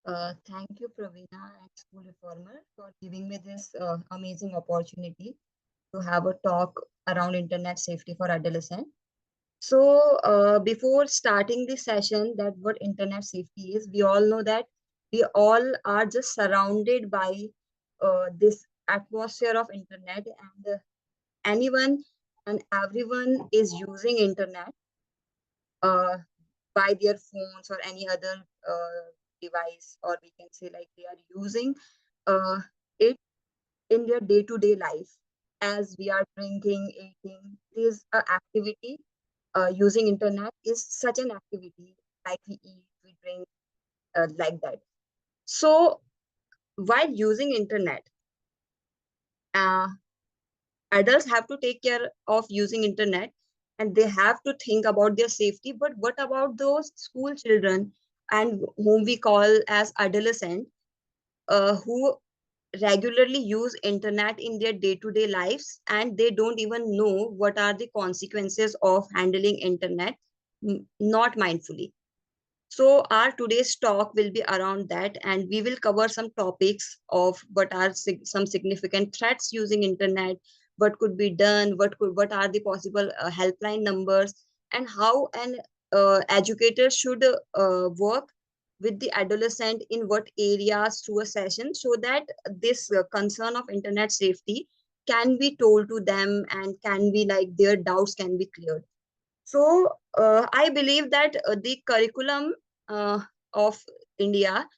Thank you, Pravina and School Reformer, for giving me this amazing opportunity to have a talk around internet safety for adolescents. So, before starting the session, that what internet safety is, we all know that we all are just surrounded by this atmosphere of internet, and anyone and everyone is using internet uh, by their phones or any other device, or we can say like they are using uh, it in their day-to-day life. As we are drinking, eating, this activity using internet is such an activity, like we eat, we drink, like that. So while using internet, uh, adults have to take care of using internet, and they have to think about their safety. But what about those school children and whom we call as adolescent, who regularly use internet in their day-to-day lives, and they don't even know what are the consequences of handling internet not mindfully. So our today's talk will be around that, and we will cover some topics of what are some significant threats using internet, what could be done, what are the possible helpline numbers, and how an educator should work with the adolescent in what areas through a session, so that this concern of internet safety can be told to them, and can be like their doubts can be cleared. So I believe that the curriculum uh, of India,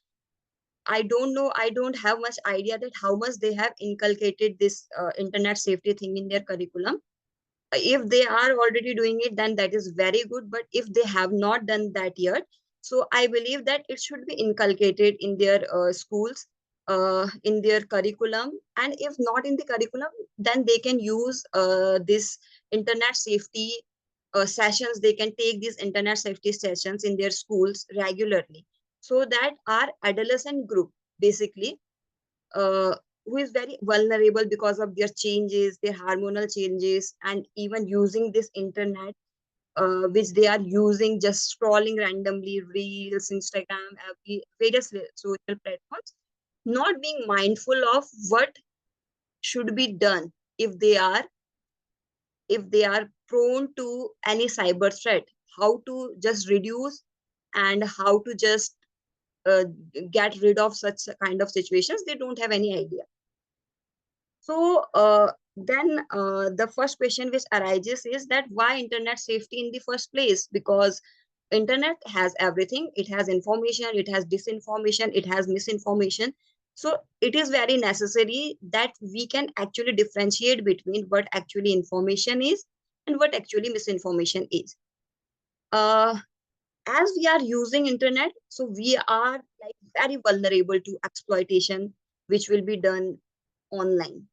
I don't know, I don't have much idea that how much they have inculcated this internet safety thing in their curriculum. If they are already doing it, then that is very good. But if they have not done that yet, so I believe that it should be inculcated in their schools, in their curriculum. And if not in the curriculum, then they can use this internet safety sessions. They can take these internet safety sessions in their schools regularly, so that our adolescent group, basically, uh, who is very vulnerable because of their changes, their hormonal changes, and even using this internet, which they are using, just scrolling randomly, reels, Instagram, various social platforms, not being mindful of what should be done if they are prone to any cyber threat, how to just reduce, and how to just uh, get rid of such kind of situations. They don't have any idea. So then the first question which arises is that why internet safety in the first place? Because internet has everything. It has information, it has disinformation, it has misinformation. So it is very necessary that we can actually differentiate between what actually information is and what actually misinformation is. Uh, as we are using internet, so we are like very vulnerable to exploitation, which will be done online.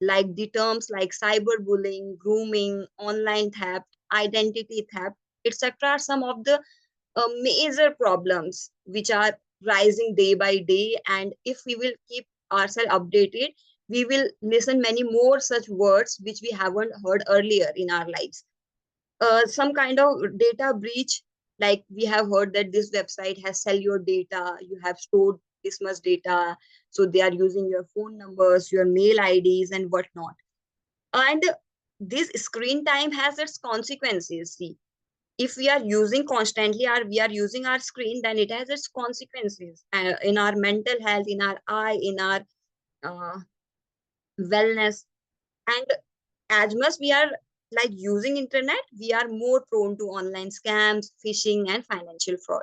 Like the terms like cyberbullying, grooming, online theft, identity theft, etc. are some of the major problems which are rising day by day. And if we will keep ourselves updated, we will listen many more such words which we haven't heard earlier in our lives. Some kind of data breach, like we have heard that this website has sell your data, you have stored this much data, so they are using your phone numbers, your mail IDs, and whatnot. And this screen time has its consequences. See, if we are using constantly, or we are using our screen, then it has its consequences in our mental health, in our eye, in our uh, wellness. And as much we are like using internet, we are more prone to online scams, phishing, and financial fraud.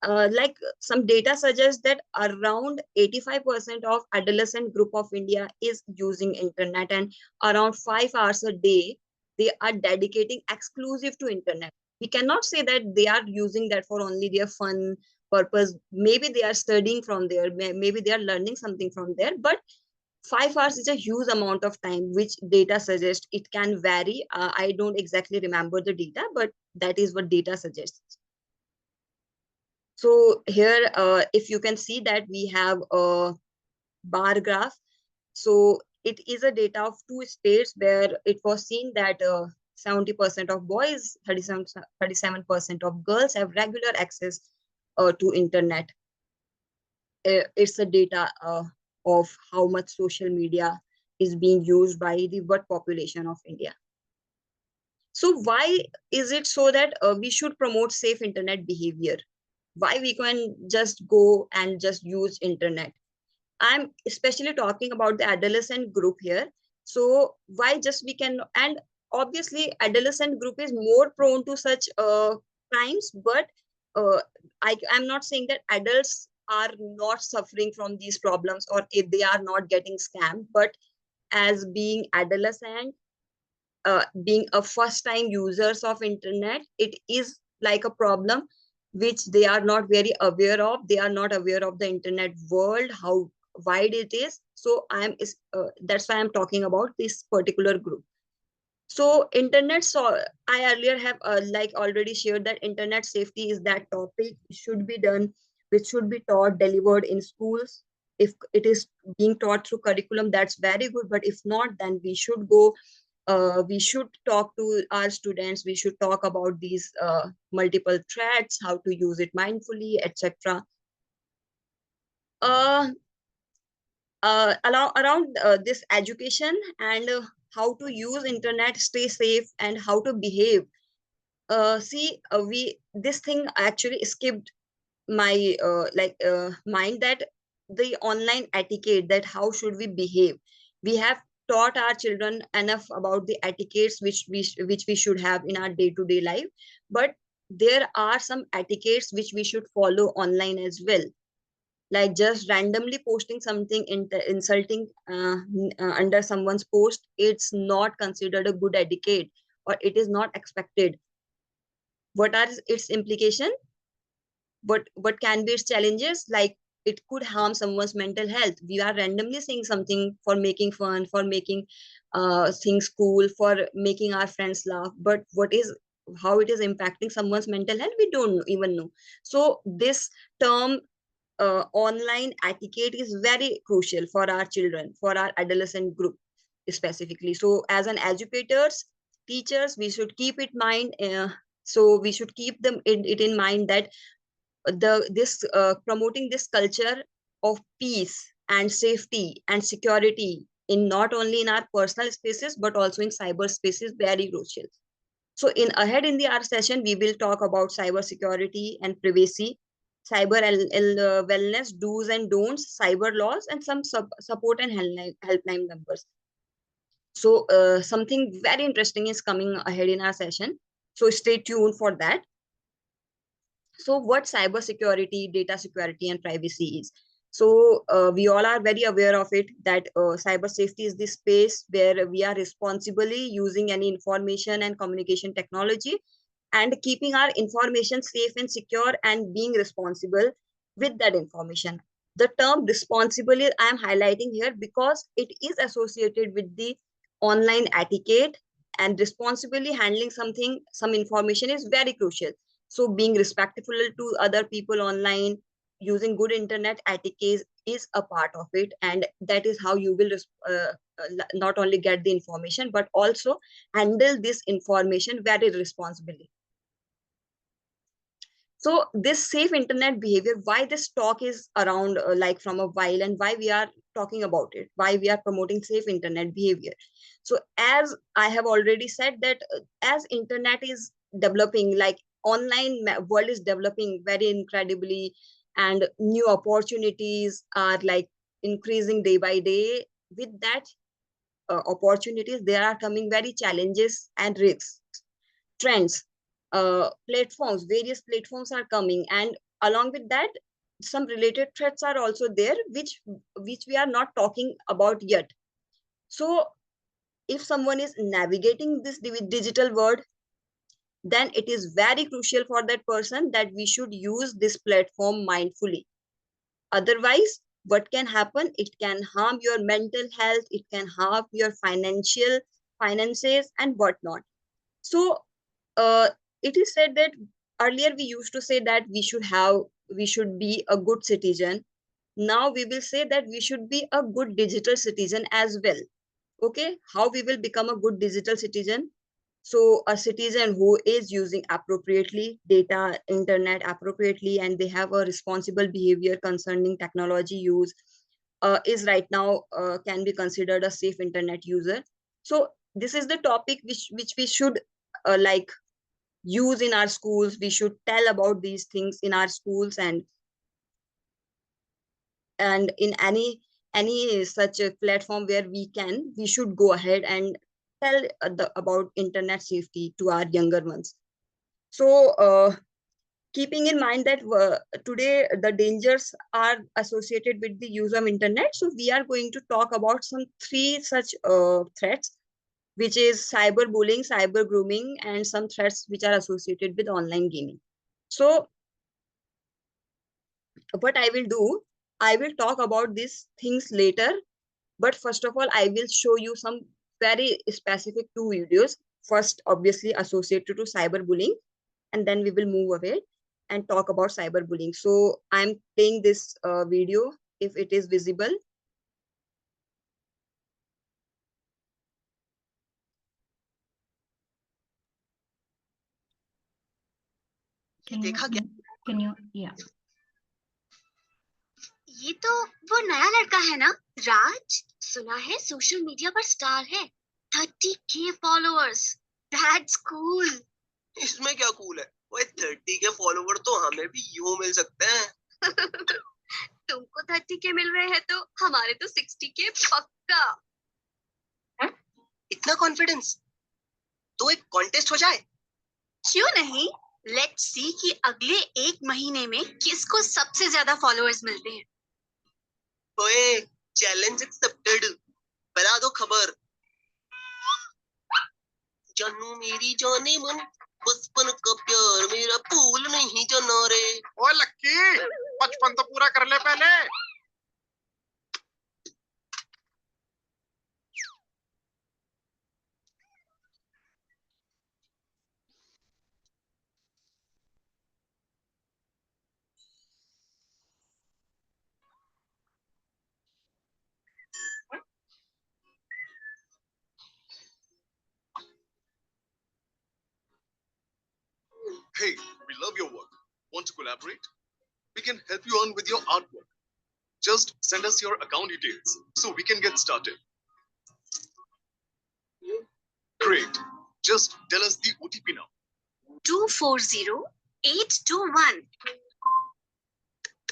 Like some data suggests that around 85% of adolescent group of India is using internet, and around 5 hours a day they are dedicating exclusive to internet. We cannot say that they are using that for only their fun purpose. Maybe they are studying from there, maybe they are learning something from there, but 5 hours is a huge amount of time, which data suggests. It can vary. I don't exactly remember the data, but that is what data suggests. So here, if you can see that we have a bar graph. So it is a data of two states where it was seen that 70% of boys, 37% of girls have regular access to internet. it's a data of how much social media is being used by the what population of India. So why is it so that we should promote safe internet behavior? Why we can just go and just use internet? I'm especially talking about the adolescent group here. So why just we can, and obviously adolescent group is more prone to such crimes, but uh, I'm not saying that adults are not suffering from these problems or if they are not getting scammed, but as being adolescent, being a first time users of internet, it is like a problem which they are not very aware of. They are not aware of the internet world, how wide it is. So that's why I'm talking about this particular group. So internet, so I earlier have like already shared that internet safety is that topic should be done, which should be taught, delivered in schools. If it is being taught through curriculum, that's very good, but if not, then we should talk to our students. We should talk about these multiple threats, how to use it mindfully, etc. uh, around this education and how to use internet, stay safe, and how to behave. See, we this thing actually skipped my mind, that the online etiquette, that how should we behave. We have taught our children enough about the etiquettes which we should have in our day-to-day life, but there are some etiquettes which we should follow online as well, like just randomly posting something insulting under someone's post. It's not considered a good etiquette, or it is not expected. What are its implications? What can be its challenges? Like, it could harm someone's mental health. We are randomly saying something for making fun, for making things cool, for making our friends laugh, but what is, how it is impacting someone's mental health, we don't even know. So this term, online etiquette, is very crucial for our children, for our adolescent group specifically. So as an educators, teachers, we should keep it mind, so we should keep it in mind that this promoting this culture of peace and safety and security in not only in our personal spaces but also in cyber spaces, very crucial. So in the our session, we will talk about cyber security and privacy, cyber wellness, do's and don'ts, cyber laws, and some support and helpline numbers. So something very interesting is coming ahead in our session. So stay tuned for that. So what cyber security, data security, and privacy is? So we all are very aware of it, that cyber safety is the space where we are responsibly using any information and communication technology and keeping our information safe and secure and being responsible with that information. The term responsibly I am highlighting here because it is associated with the online etiquette, and responsibly handling some information is very crucial. So being respectful to other people online, using good internet etiquette is a part of it, and that is how you will not only get the information but also handle this information very responsibly. So this safe internet behavior, why this talk is around like from a while, and why we are talking about it, why we are promoting safe internet behavior. So as I have already said that as internet is developing, like online world is developing very incredibly, and new opportunities are like increasing day by day. With that opportunities, there are coming very challenges and risks, trends, platforms, various platforms are coming, and along with that some related threats are also there, which we are not talking about yet. So if someone is navigating this digital world, then it is very crucial for that person that we should use this platform mindfully. Otherwise, what can happen? It can harm your mental health, it can harm your finances and whatnot. So uh, it is said that earlier we used to say that we should be a good citizen. Now we will say that we should be a good digital citizen as well. Okay, how we will become a good digital citizen? So a citizen who is using appropriately data, internet appropriately, and they have a responsible behavior concerning technology use, is right now can be considered a safe internet user. So this is the topic which we should like use in our schools. We should tell about these things in our schools, and in any such a platform where we should go ahead and tell about internet safety to our younger ones. So keeping in mind that today the dangers are associated with the use of internet, so we are going to talk about some three such threats, which is cyberbullying, cyber grooming, and some threats which are associated with online gaming. So what I will do, I will talk about these things later, but first of all, I will show you some very specific two videos. First, obviously associated to cyberbullying, and then we will move away and talk about cyberbullying. So I'm playing this video if it is visible. Can you, yeah. ये तो वो नया लड़का है ना, राज? सुना है social media पर स्टार है, 30K फॉलोअर्स। That's cool. इसमें क्या कूल है? वो 30K फॉलोवर तो हमें भी यूं मिल सकते हैं। तुमको 30K मिल रहे हैं तो हमारे तो 60K पक्का। इतना कॉन्फिडेंस? तो एक कॉन्टेस्ट हो जाए? क्यों नहीं? लेट्स सी कि अगले 1 महीने में किसको सबसे ज्यादा फॉलोअर्स मिलते हैं। ओए, चैलेंज एक्सेप्टेड। बता दो खबर। जानू मेरी जाने मन, बचपन का प्यार मेरा भूल नहीं जाना रे। ओए लक्की, बचपन तो पूरा कर ले पहले। Hey, we love your work. Want to collaborate? We can help you on with your artwork. Just send us your account details so we can get started. Great. Just tell us the OTP now. 240821।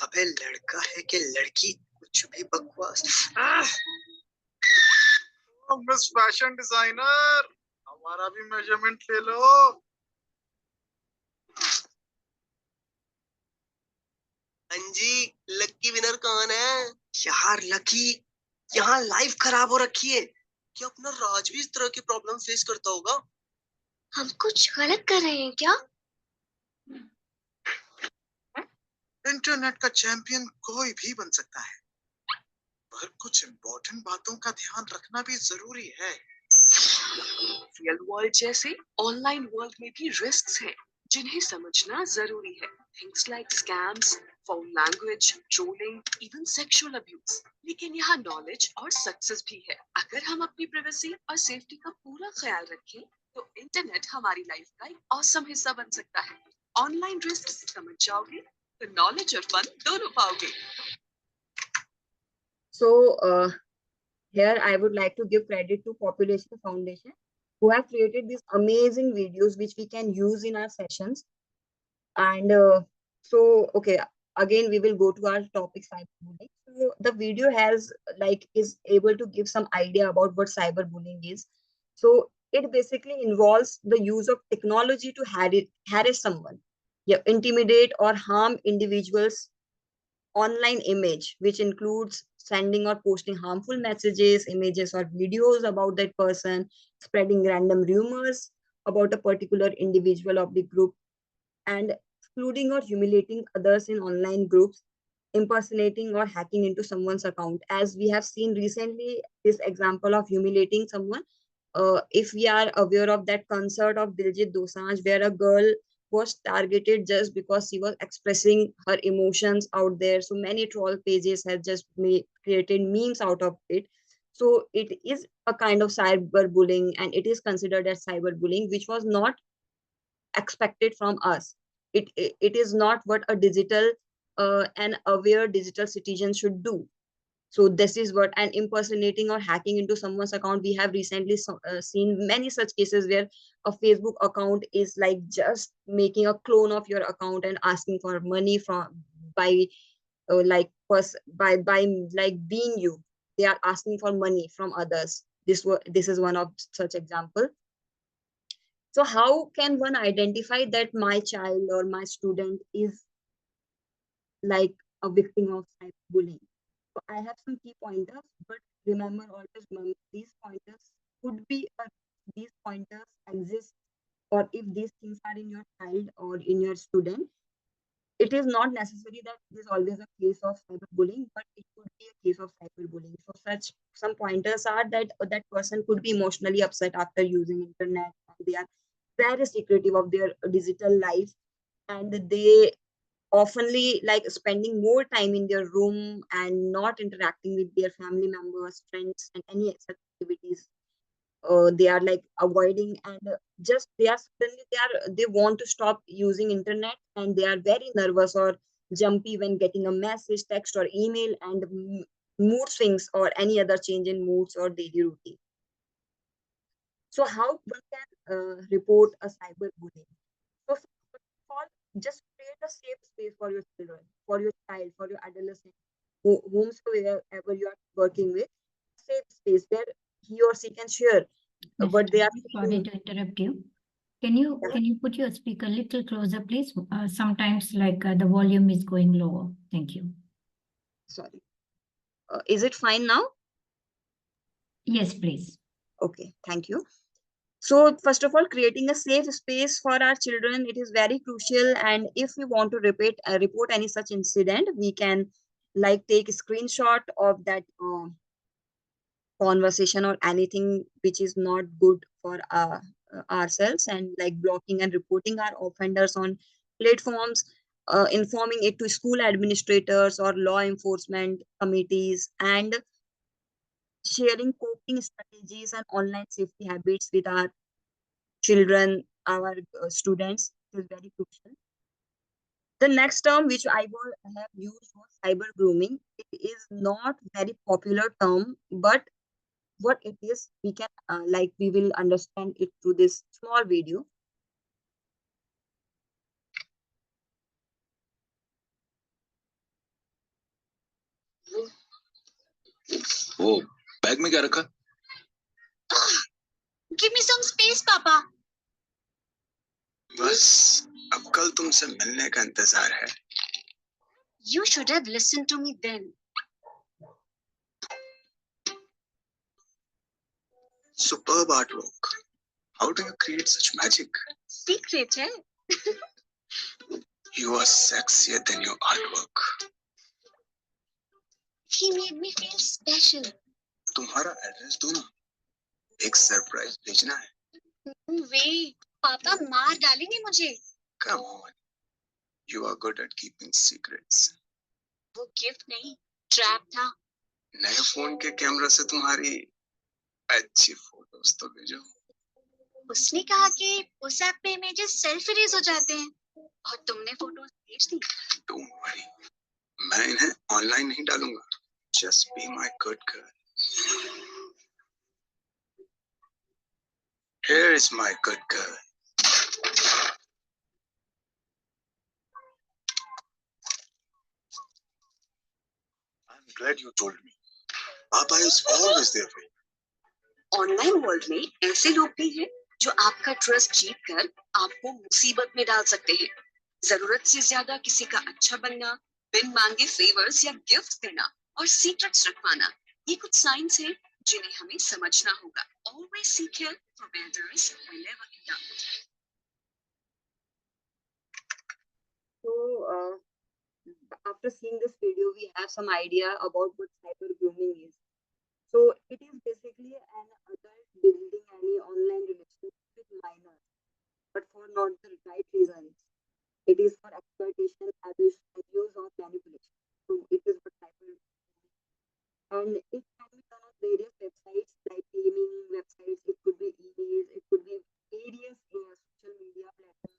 अबे लड़का है कि लड़की? कुछ भी बकवास। Miss fashion designer, हमारा भी मेजरमेंट ले लो। जी, लकी विनर कौन है? यार लकी, यहाँ लाइफ खराब हो रखी है। क्या अपना राज भी इस तरह की प्रॉब्लम फेस करता होगा? हम कुछ गलत कर रहे हैं क्या? इंटरनेट का चैंपियन कोई भी बन सकता है, पर कुछ इम्पोर्टेंट बातों का ध्यान रखना भी जरूरी है। रियल वर्ल्ड जैसे ऑनलाइन वर्ल्ड में भी रिस्क्स हैं, जिन्हें समझना जरूरी है। Things like scams, foul language, trolling, even sexual abuse. लेकिन यहाँ नॉलेज और सक्सेस भी है। अगर हम अपनी प्राइवेसी और सेफ्टी का पूरा ख्याल रखें, तो इंटरनेट हमारी लाइफ का एक ऑसम हिस्सा बन सकता है। ऑनलाइन रिस्क समझ जाओगे तो नॉलेज और फन दोनों पाओगे। So here I would like to give credit to Population Foundation, who have created these amazing videos which we can use in our sessions. And so okay, again we will go to our topic, cyberbullying. So the video has is able to give some idea about what cyberbullying is. So it basically involves the use of technology to harass someone, yeah, intimidate or harm individuals online image, which includes sending or posting harmful messages, images, or videos about that person, spreading random rumors about a particular individual of the group, and excluding or humiliating others in online groups, impersonating or hacking into someone's account. As we have seen recently, this example of humiliating someone. If we are aware of that concert of Diljit Dosanjh, where a girl was targeted just because she was expressing her emotions out there. So many troll pages have just created memes out of it. So it is a kind of cyberbullying, and it is considered as cyberbullying, which was not expected from us. It is not what a digital and aware digital citizen should do. So this is what, and impersonating or hacking into someone's account, we have recently seen many such cases where a Facebook account is like just making a clone of your account and asking for money from by by like being you, they are asking for money from others. This is one of such example. So how can one identify that my child or my student is like a victim of cyberbullying? So I have some key pointers, but always remember these pointers could be these pointers exist, or if these things are in your child or in your student, it is not necessary that it is always a case of cyberbullying, but it could be a case of cyberbullying. So such some pointers are that that person could be emotionally upset after using internet, and they are very secretive of their digital life, and they oftenly like spending more time in their room and not interacting with their family members, friends, and any such activities. They are like avoiding, and just they are suddenly they want to stop using internet, and they are very nervous or jumpy when getting a message, text, or email, and mood swings or any other change in moods or daily routine. So how one can report a cyberbullying? So first of all, just create a safe space for your children, for your child, for your adolescent, whomsoever you are working with, safe space where he or she can share Yes, what they are sorry feeling. to interrupt you. Can you put your speaker a little closer, please? Sometimes like the volume is going lower. Thank you. Sorry. Is it fine now? Yes, please. Okay, thank you. So first of all, creating a safe space for our children, it is very crucial. And if we want to report any such incident, we can like take a screenshot of that conversation or anything which is not good for ourselves, and like blocking and reporting our offenders on platforms, informing it to school administrators or law enforcement committees, and sharing coping strategies and online safety habits with our children, our students, is very crucial. The next term which I will have used was cyber grooming. It is not very popular term, but what it is, we can like we will understand it through this small video. वो bag में क्या रखा? Give me some space, Papa. बस अब कल तुमसे मिलने का इंतजार है. You should have listened to me then. Superb artwork. How do you create such magic? Secret, hai? You are sexier than your artwork. He made me feel special. तुम्हारा address दो ना. एक सरप्राइज भेजना है. No way. पापा मार डालेंगे मुझे. Come on. You are good at keeping secrets. वो गिफ्ट नहीं, ट्रैप था. नए फोन के कैमरा से तुम्हारी अच्छी फोटोज तो भेजो. उसने कहा कि उस ऐप पे इमेजेस सेल्फ इरेज हो जाते हैं, और तुमने फोटोज भेज दी. Don't worry. मैं इन्हें ऑनलाइन नहीं डालूंगा. Just be my good girl. Here is my good girl. I'm glad you told me. Papa is always there for you. Online world में ऐसे लोग भी हैं जो आपका ट्रस्ट जीत कर आपको मुसीबत में डाल सकते हैं. जरूरत से ज्यादा किसी का अच्छा बनना, बिन मांगे फेवर्स या गिफ्ट देना और सीक्रेट्स रखवाना, ये कुछ साइंस हैं जिन्हें हमें समझना होगा. Always seek help from elders whenever in doubt. So after seeing this video, we have some idea about what cyber grooming is. So it is basically an adult building any online relationship with minors, but for not the right reasons. It is for exploitation, abuse or manipulation. So it is what cyber, and it can be done on various websites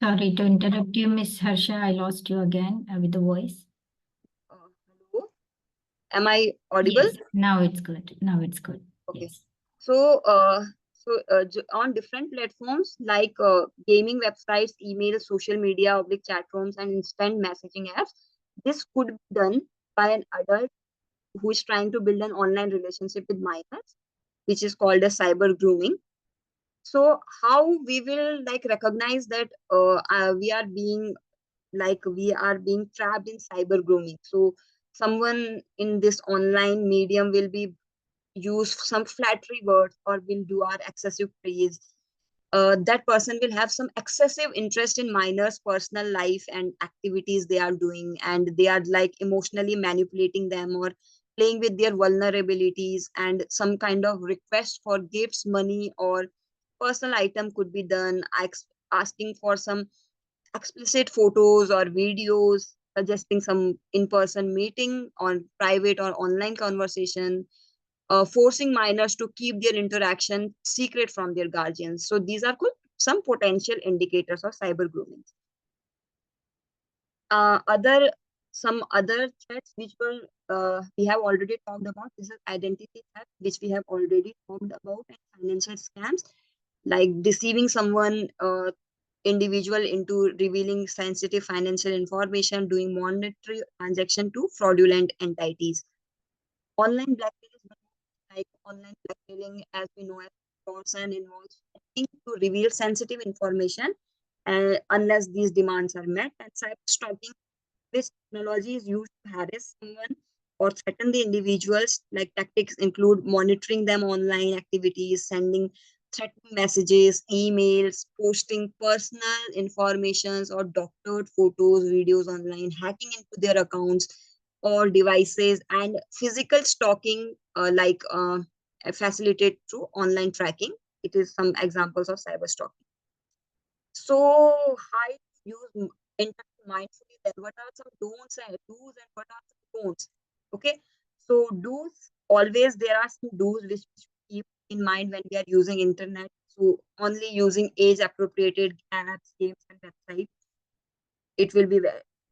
Sorry to interrupt you, Miss Harsha. I lost you again with the voice. Hello, am I audible? Yes, now it's good. Now it's good. Okay. Yes. So, on different platforms like gaming websites, email, social media, public chat rooms, and instant messaging apps, this could be done by an adult who is trying to build an online relationship with minors, which is called as cyber grooming. So, how we will like recognize that we are being trapped in cyber grooming? So, someone in this online medium will be use some flattery words or will do our excessive praise. That person will have some excessive interest in minors' personal life and activities they are doing, and they are like emotionally manipulating them or playing with their vulnerabilities, and some kind of request for gifts, money, or personal item could be done, asking for some explicit photos or videos, suggesting some in-person meeting on private or online conversation, forcing minors to keep their interaction secret from their guardians. So these are some potential indicators of cyber grooming. Other Some other threats which we have already talked about. This is identity theft, which we have already talked about, and financial scams like deceiving someone individual into revealing sensitive financial information, doing monetary transaction to fraudulent entities. Online blackmail is like online blackmailing, as we know, as person involves threatening to reveal sensitive information unless these demands are met. And cyber stalking, which technology is used to harass someone or threaten the individuals. Like tactics include monitoring them online activities, sending threatening messages, emails, posting personal informations or doctored photos, videos online, hacking into their accounts or devices, and physical stalking facilitated through online tracking. It is some examples of cyber stalking. So, how to use internet mindfully? Then, what are some don'ts and do's, and what are some don'ts? Okay, so do's, always there are some do's which we should keep in mind when we are using internet. So, only using age appropriated apps, games, and websites. It will be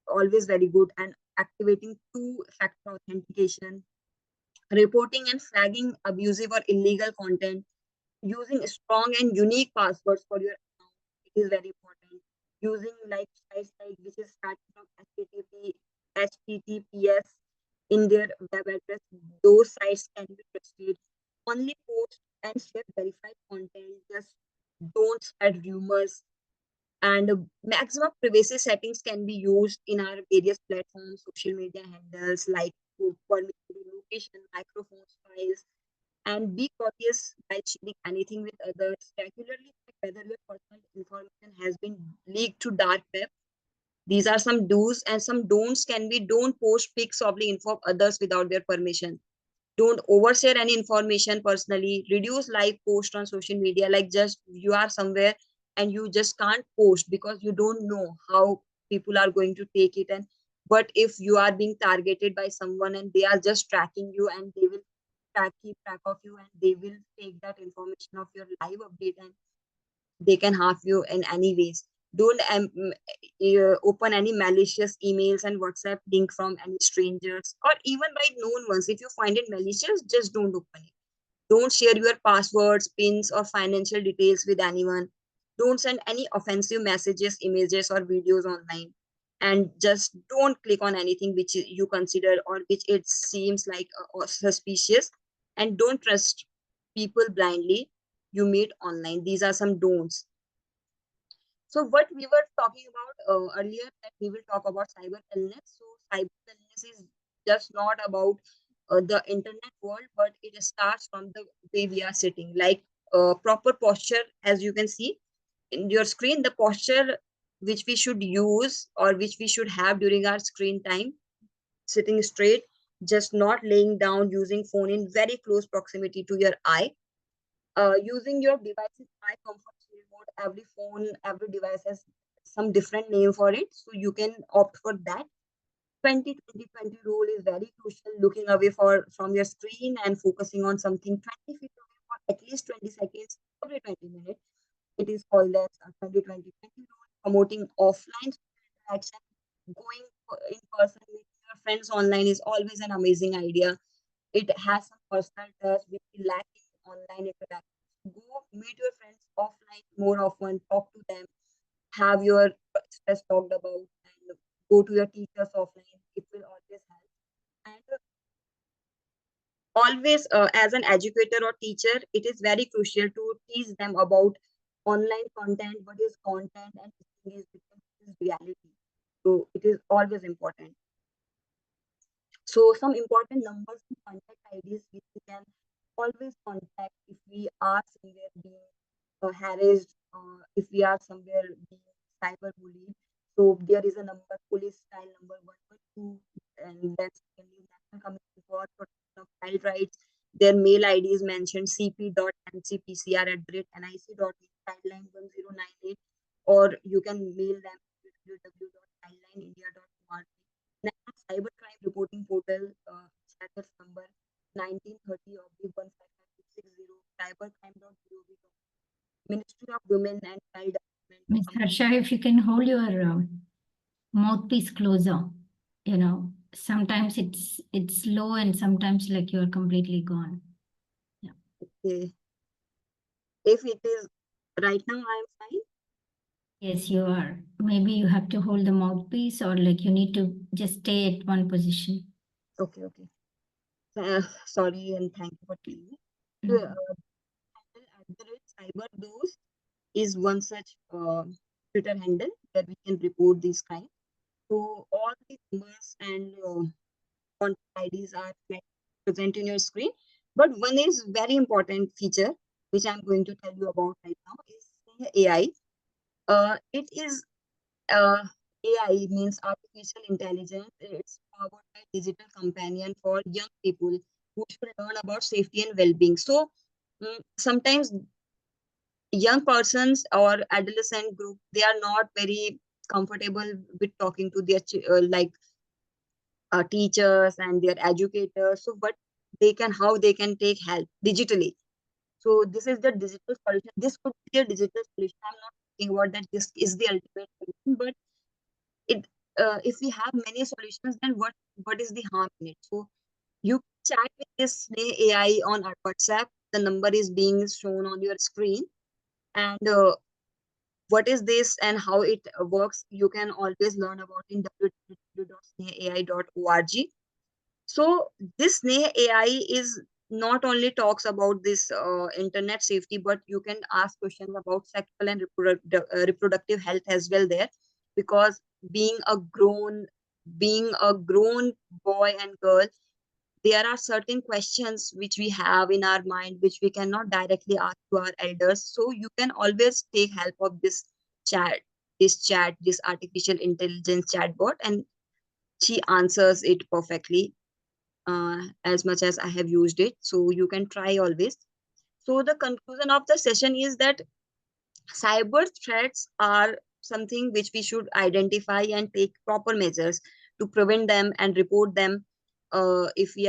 always very good. And activating two-factor authentication, reporting and flagging abusive or illegal content, using strong and unique passwords for your account. It is very important. Using like sites like which is starting from HTTPS in their web address. Those sites can be trusted. Only post and share verified content. Just don't spread rumors. And maximum privacy settings can be used in our various platforms, social media handles like permission, location, microphones, files, and be cautious while sharing anything with others. Regularly check whether your personal information has been leaked to dark web. These are some do's, and some don'ts can be: don't post pics of the info of others without their permission. Don't overshare any information personally. Reduce live post on social media. Like just you are somewhere and you just can't post because you don't know how people are going to take it. And but if you are being targeted by someone and they are just tracking you, and they will keep track of you, and they will take that information of your live update, and they can harm you in any ways. Don't open any malicious emails and WhatsApp link from any strangers or even by known ones. If you find it malicious, just don't open it. Don't share your passwords, pins, or financial details with anyone. Don't send any offensive messages, images, or videos online. And just don't click on anything which you consider or which it seems like suspicious. And don't trust people blindly you meet online. These are some don'ts. So what we were talking about earlier, that we will talk about cyber illness. So cyber illness is just not about the internet world, but it starts from the way we are sitting. Like proper posture, as you can see in your screen, the posture which we should use or which we should have during our screen time: sitting straight, just not laying down, using phone in very close proximity to your eye, using your device's eye comfort mode. Every phone, every device has some different name for it, so you can opt for that. 20-20-20 rule is very crucial. Looking away from your screen and focusing on something 20 feet away for at least 20 seconds every 20 minutes. It is called as a 20-20-20 rule. promoting offline interaction. Going in person with your friends online is always an amazing idea. It has some personal touch which we lack in online interaction. Go meet your friends offline more often, talk to them, have your stress talked about, and go to your teachers offline. It will always help. And always, as an educator or teacher, it is very crucial to teach them about online content, what is content, and is reality. So it is always important. So some important numbers and contact IDs which we can always contact if we are somewhere being harassed, if we are somewhere being cyberbullied. So there is a number, police style number 112, and then secondly, National Commission for Protection of Child Rights. Their mail ID is mentioned cp.ncpcr@nic.in, childline 1098, or you can mail them www.childlineindia.org. National Cybercrime Reporting Portal, status number 1930/15560, cybercrime.gov. Ministry of Women and Child Miss Development. Harsha, if you can hold your mouthpiece closer, sometimes it's low and sometimes like you're completely gone. Okay. If it is right now, I am fine. Yes, you are. Maybe you have to hold the mouthpiece or like you need to just stay at one position. Okay, okay. Sorry and thank you for telling me. Mm. @cyberdose is one such Twitter handle where we can report these crimes. So all the numbers and contact IDs are present in your screen. But one is very important feature which I'm going to tell you about right now is AI. It is AI means artificial intelligence. It's powered by digital companion for young people who should learn about safety and well-being. So sometimes young persons or adolescent group, they are not very comfortable with talking to their teachers and their educators. So but how they can take help digitally. So this is the digital solution. This could be a digital solution. I'm not talking about that this is the ultimate solution, but it if we have many solutions, then what is the harm in it? So you chat with this AI on our WhatsApp. The number is being shown on your screen, and what is this and how it works, you can always learn about in www.snehaai.org. So this Sneha AI is not only talks about this internet safety, but you can ask questions about sexual and reproductive health as well there, because being a grown boy and girl, there are certain questions which we have in our mind which we cannot directly ask to our elders. So you can always take help of chat this artificial intelligence chatbot, and she answers it perfectly, as much as I have used it. So you can try always. So the conclusion of the session is that cyber threats are something which we should identify and take proper measures to prevent them and report them. If we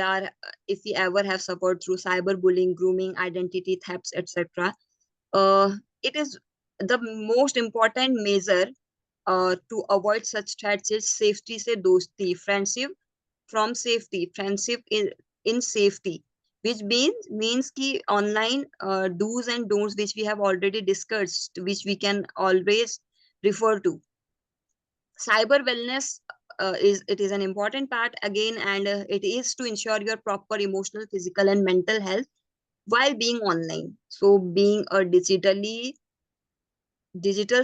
ever have suffered through cyberbullying, grooming, identity thefts, etc. It is the most important measure to avoid such threats is safety se dosti, friendship from safety, friendship in safety, which means ki online do's and don'ts which we have already discussed, which we can always refer to. Cyber wellness is an important part again, and it is to ensure your proper emotional, physical, and mental health while being online. So being a digital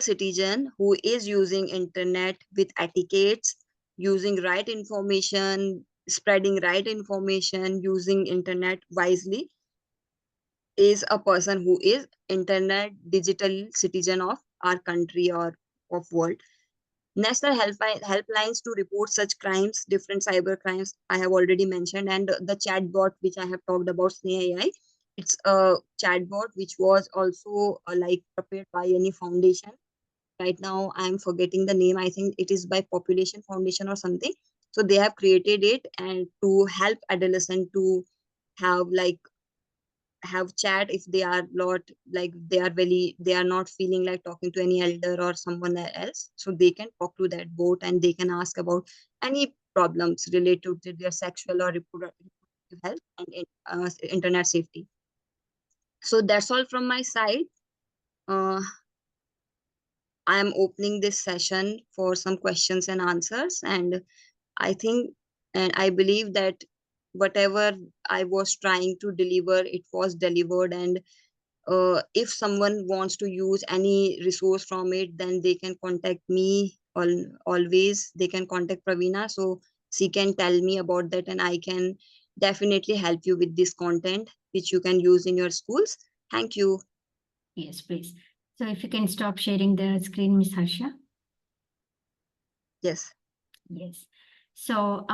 citizen who is using internet with etiquettes, using right information, spreading right information, using internet wisely, is a person who is internet digital citizen of our country or of world. National helplines to report such crimes, different cyber crimes I have already mentioned, and the chatbot which I have talked about, Sneha AI. It's a chatbot which was also prepared by any foundation. Right now I'm forgetting the name. I think it is by Population Foundation or something. So they have created it and to help adolescent to have have chat if they are not like they are not feeling like talking to any elder or someone else, so they can talk to that bot and they can ask about any problems related to their sexual or reproductive health and internet safety. So that's all from my side. I am opening this session for some questions and answers, and I think and I believe that whatever I was trying to deliver, it was delivered. And if someone wants to use any resource from it, then they can contact me. Always, they can contact Praveena, so she can tell me about that, and I can definitely help you with this content which you can use in your schools. Thank you. Yes, please. So if you can stop sharing the screen, Miss Harsha. Yes. Yes. So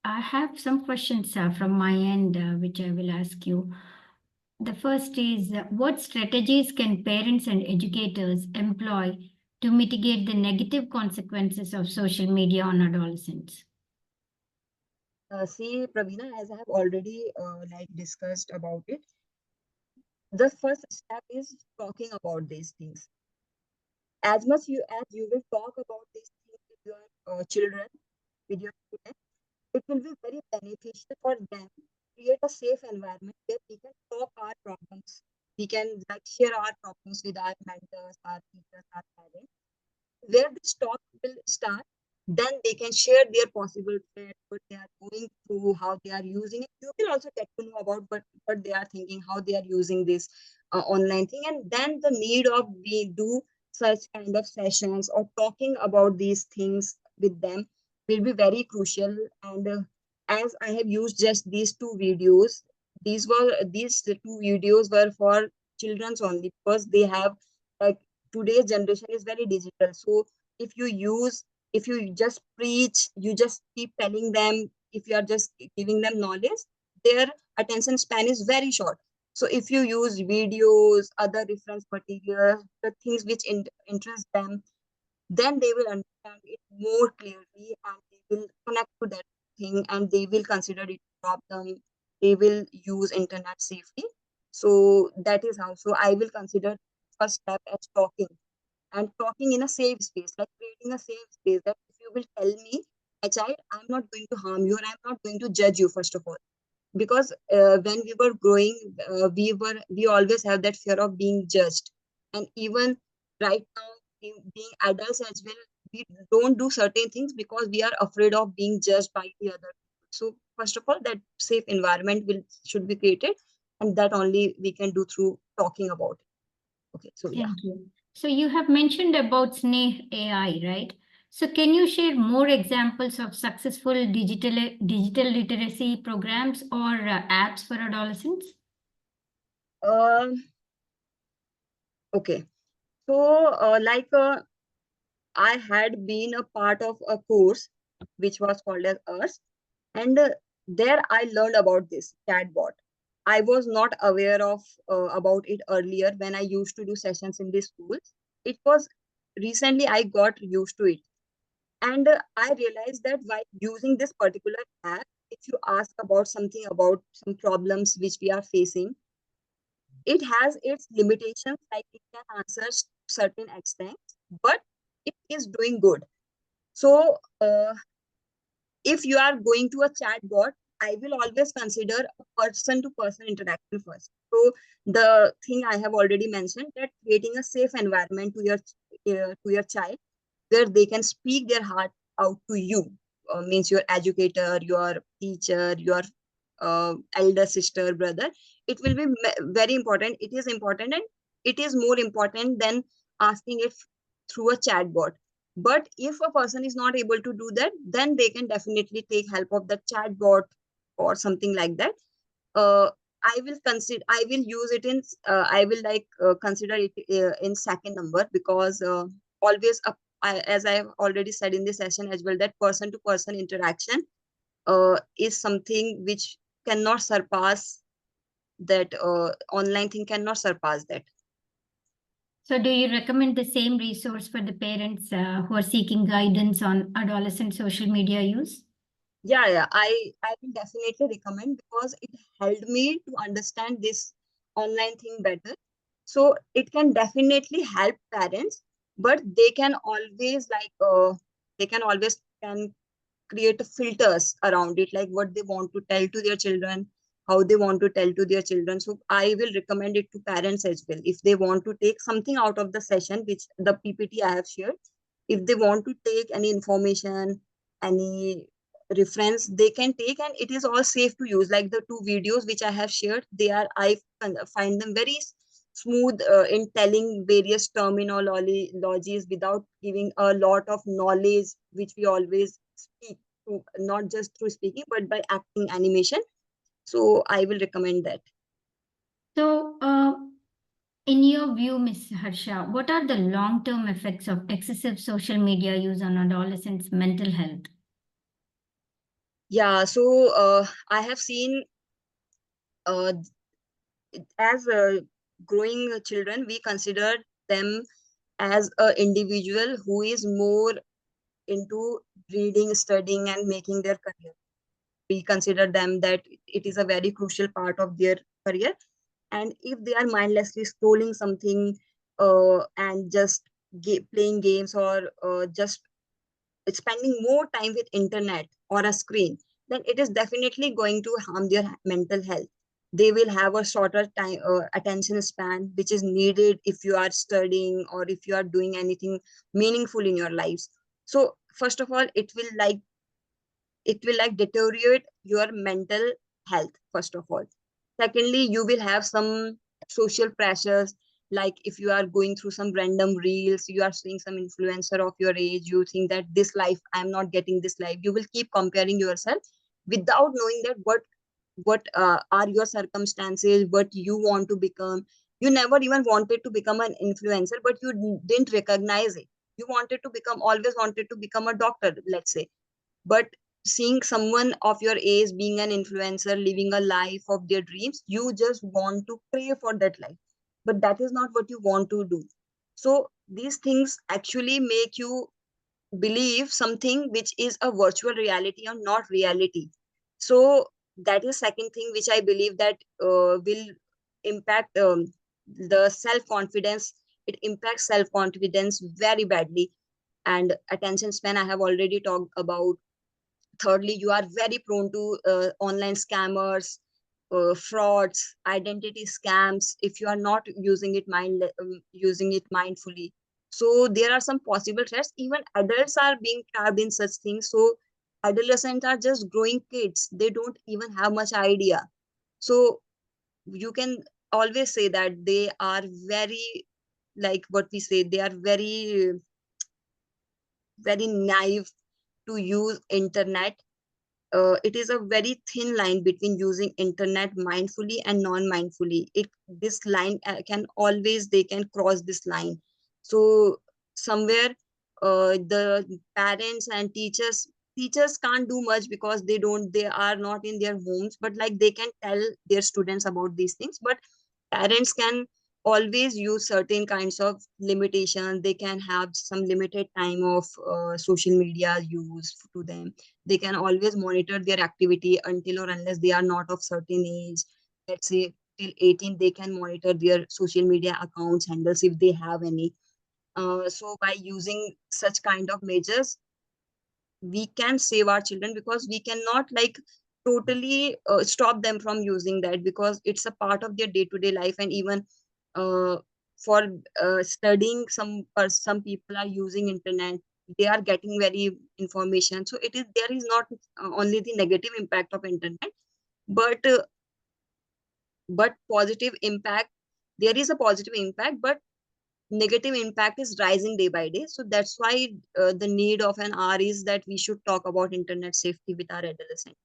I have some questions from my end, which I will ask you. The first is, what strategies can parents and educators employ to mitigate the negative consequences of social media on adolescents? See, Praveena, as I have already discussed about it, the first step is talking about these things. As you will talk about these things with your children, with your students, it will be very beneficial for them. Create a safe environment where we can talk our problems. We can share our problems with our mentors, our teachers, our parents. Where this talk will start, then they can share their possible threats, what they are going through, how they are using it. You will also get to know about what they are thinking, how they are using this online thing, and then the need of we do such kind of sessions or talking about these things with them will be very crucial. And as I have used just these two videos, these two videos were for children's only, because they have like today's generation is very digital. So if you use, if you just preach, you just keep telling them, if you are just giving them knowledge, their attention span is very short. So if you use videos, other reference materials, the things which interest them, then they will understand it more clearly and they will connect to that thing and they will consider it a problem. They will use internet safety. So that is how. So I will consider first step as talking, and talking in a safe space, like creating a safe space that if you will tell me, my child, I'm not going to harm you or I'm not going to judge you, first of all. Because when we were growing, we always have that fear of being judged. And even right now, being adults as well, we don't do certain things because we are afraid of being judged by the other people. So first of all, that safe environment should be created, and that only we can do through talking about it. Okay, so yeah. Thank you. So you have mentioned about Sneh AI, right? So can you share more examples of successful digital literacy programs or apps for adolescents? Um, okay. So, I had been a part of a course which was called as Earth, and there I learned about this chatbot. I was not aware of about it earlier when I used to do sessions in the schools. It was recently I got used to it, and I realized that while using this particular app, if you ask about something about some problems which we are facing, it has its limitations, like it can answer to certain extent, but it is doing good. So if you are going to a chat bot, I will always consider a person to person interaction first. So the thing I have already mentioned, that creating a safe environment to your child where they can speak their heart out to you, means your educator, your teacher, your elder sister, brother. It will be very important. It is important, and it is more important than asking it through a chat bot. But if a person is not able to do that, then they can definitely take help of the chat bot or something like that. I will use it in I will consider it in second number, because always as I have already said in this session as well, that person to person interaction is something which cannot surpass that. Online thing cannot surpass that. So do you recommend the same resource for the parents who are seeking guidance on adolescent social media use? Yeah, I will definitely recommend because it helped me to understand this online thing better. So it can definitely help parents, but they can always can create filters around it, like what they want to tell to their children, how they want to tell to their children. So I will recommend it to parents as well. If they want to take something out of the session, which the PPT I have shared, if they want to take any information, any reference, they can take, and it is all safe to use. Like the two videos which I have shared, find them very smooth in telling various terminologies without giving a lot of knowledge, which we always speak to, not just through speaking, but by acting animation. So I will recommend that. So, in your view, Ms. Harsha, what are the long-term effects of excessive social media use on adolescents' mental health? Yeah, so I have seen uh, as growing children, we consider them as an individual who is more into reading, studying, and making their career. We consider them that it is a very crucial part of their career. And if they are mindlessly scrolling something and just playing games, or just spending more time with internet or a screen, then it is definitely going to harm their mental health. They will have a shorter time attention span, which is needed if you are studying or if you are doing anything meaningful in your lives. So first of all, it will deteriorate your mental health, first of all. Secondly, you will have some social pressures, like if you are going through some random reels, you are seeing some influencer of your age, you think that this life, I'm not getting this life. You will keep comparing yourself without knowing that what are your circumstances, what you want to become. You never even wanted to become an influencer, but you didn't recognize it. You always wanted to become a doctor, let's say. But seeing someone of your age being an influencer, living a life of their dreams, you just want to pray for that life, but that is not what you want to do. So these things actually make you believe something which is a virtual reality or not reality. So that is second thing which I believe that will impact the self confidence. It impacts self confidence very badly. And attention span, I have already talked about. Thirdly, you are very prone to online scammers, frauds, identity scams if you are not using it mindfully. So there are some possible threats. Even adults are being trapped in such things. So adolescents are just growing kids, they don't even have much idea. So you can always say that they are very, like what we say, they are very naive to use internet. It is a very thin line between using internet mindfully and non-mindfully. This line can always, they can cross this line. So somewhere the parents and teachers can't do much because they are not in their homes, but like they can tell their students about these things. But parents can always use certain kinds of limitations. They can have some limited time of social media use to them. They can always monitor their activity until or unless they are not of certain age. Let's say till 18, they can monitor their social media accounts handles if they have any. So by using such kind of measures, we can save our children, because we cannot like totally stop them from using that, because it's a part of their day-to-day life. And even uh, for studying, some people are using internet, they are getting very information. So there is not only the negative impact of internet, but positive impact. There is a positive impact, but negative impact is rising day by day. So that's why the need of an hour is that we should talk about internet safety with our adolescent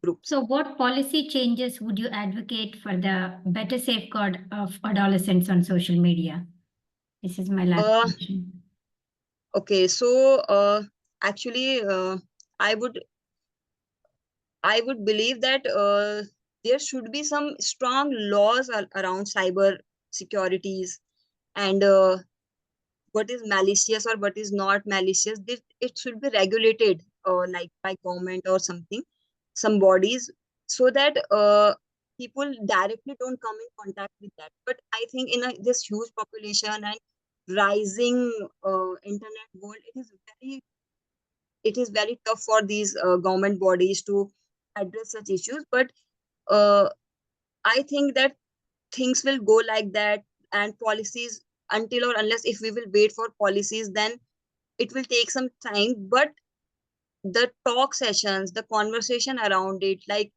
groups. So, what policy changes would you advocate for the better safeguard of adolescents on social media? This is my last uh question. okay, so actually I would believe that there should be some strong laws around cyber securities, and what is malicious or what is not malicious. It should be regulated like by government or something, some bodies, so that people directly don't come in contact with that. But I think in this huge population and rising internet world, it is very tough for these government bodies to address such issues. But uh, I think that things will go like that, and policies, until or unless if we will wait for policies, then it will take some time. But the talk sessions, the conversation around it, like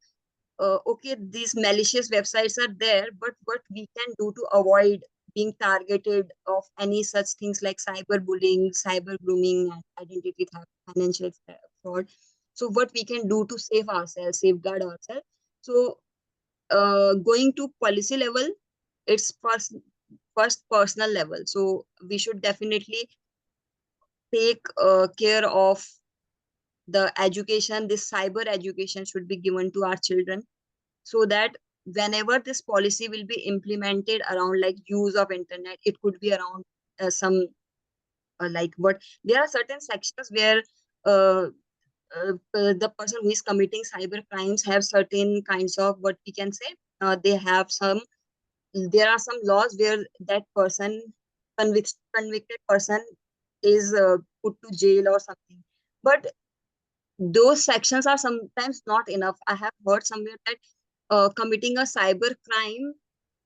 okay, these malicious websites are there, but what we can do to avoid being targeted of any such things like cyberbullying, cyber grooming, and identity theft, financial fraud. So what we can do to save ourselves, safeguard ourselves. So going to policy level, it's first personal level. So we should definitely take care of the education. This cyber education should be given to our children, so that whenever this policy will be implemented around like use of internet, it could be around some like what there are certain sections where uh, the person who is committing cyber crimes have certain kinds of, what we can say, they have some, there are some laws where that person, convicted person, is put to jail or something. But those sections are sometimes not enough. I have heard somewhere that committing a cyber crime,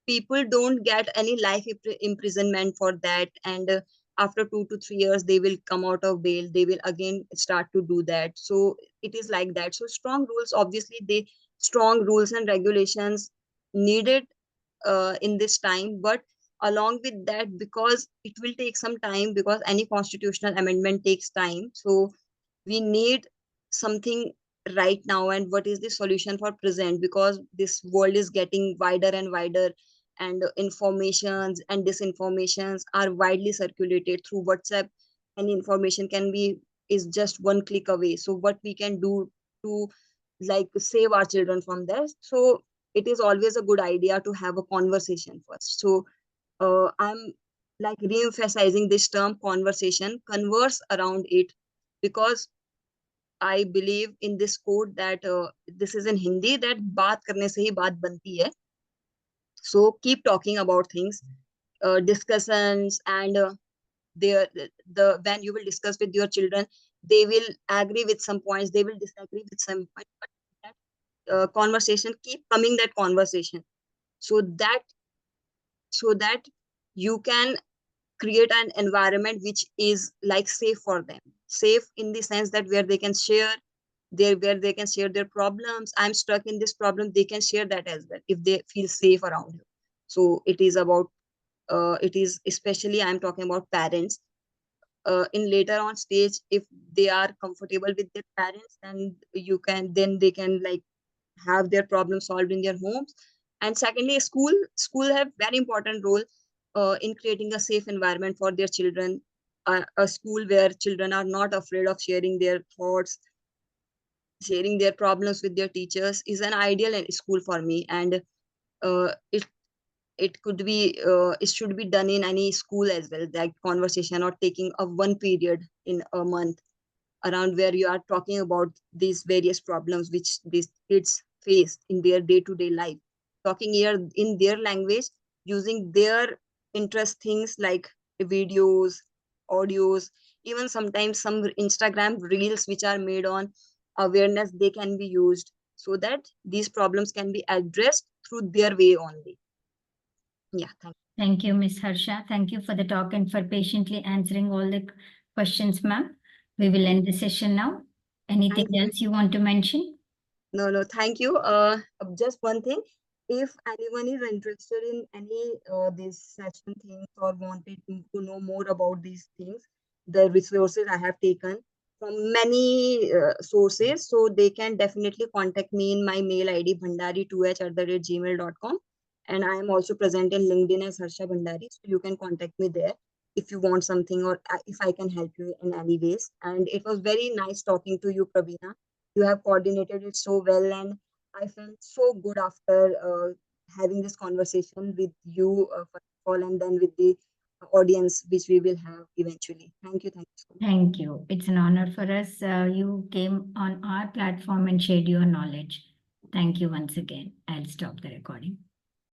people don't get any life imprisonment for that, and after 2 to 3 years they will come out of bail, they will again start to do that. So it is like that. So strong rules, obviously, they strong rules and regulations needed in this time. But along with that, because it will take some time, because any constitutional amendment takes time, so we need something right now. And what is the solution for present? Because this world is getting wider and wider, and informations and disinformations are widely circulated through WhatsApp, and information can be, is just one click away. So what we can do to like save our children from this? So it is always a good idea to have a conversation first. So I'm like re-emphasizing this term conversation, converse around it, because I believe in this quote that this is in Hindi, that बात करने से ही बात बनती है. So keep talking about things, discussions, and the when you will discuss with your children, they will agree with some points, they will disagree with some points, but that conversation, keep coming that conversation, so that you can create an environment which is like safe for them, safe in the sense that where they can share where they can share their problems. I'm stuck in this problem, they can share that as well if they feel safe around you. So it is about it is especially, I'm talking about parents. In later on stage, if they are comfortable with their parents, and then they can like have their problem solved in their homes. And secondly, school have very important role in creating a safe environment for their children. A school where children are not afraid of sharing their thoughts, sharing their problems with their teachers, is an ideal school for me. And uh, it it should be done in any school as well, that conversation, or taking a one period in a month around where you are talking about these various problems which these kids face in their day-to-day life, talking here in their language, using their interest things like videos, audios, even sometimes some Instagram reels which are made on awareness, they can be used, so that these problems can be addressed through their way only. Yeah, thank you. Thank you, Ms. Harsha. Thank you for the talk and for patiently answering all the questions, ma'am. We will end the session now. Anything Thank you. else you want to mention? No, thank you. Just one thing. If anyone is interested in any this session things, or wanted to know more about these things, the resources I have taken from many sources, so they can definitely contact me in my mail ID bhandari2h@gmail.com. And I am also present in LinkedIn as Harsha Bhandari, so you can contact me there if you want something, or if I can help you in any ways. And it was very nice talking to you, Pravina. You have coordinated it so well, and I felt so good after having this conversation with you, first of all, and then with the audience which we will have eventually. Thank you. Thank you so much. Thank you. It's an honor for us. You came on our platform and shared your knowledge. Thank you once again. I'll stop the recording.